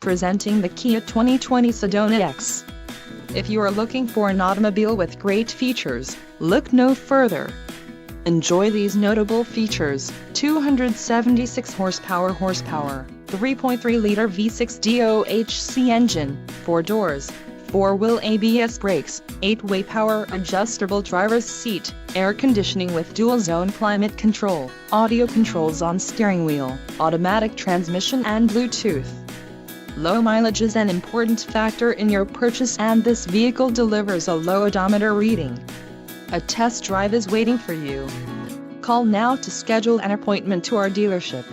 Presenting the Kia 2020 Sedona EX. If you are looking for an automobile with great features, look no further. Enjoy these notable features: 276 horsepower, 3.3-liter V6 DOHC engine, 4 doors, 4-wheel ABS brakes, 8-way power adjustable driver's seat, air conditioning with dual-zone climate control, audio controls on steering wheel, automatic transmission and Bluetooth. Low mileage is an important factor in your purchase, and this vehicle delivers a low odometer reading. A test drive is waiting for you. Call now to schedule an appointment to our dealership.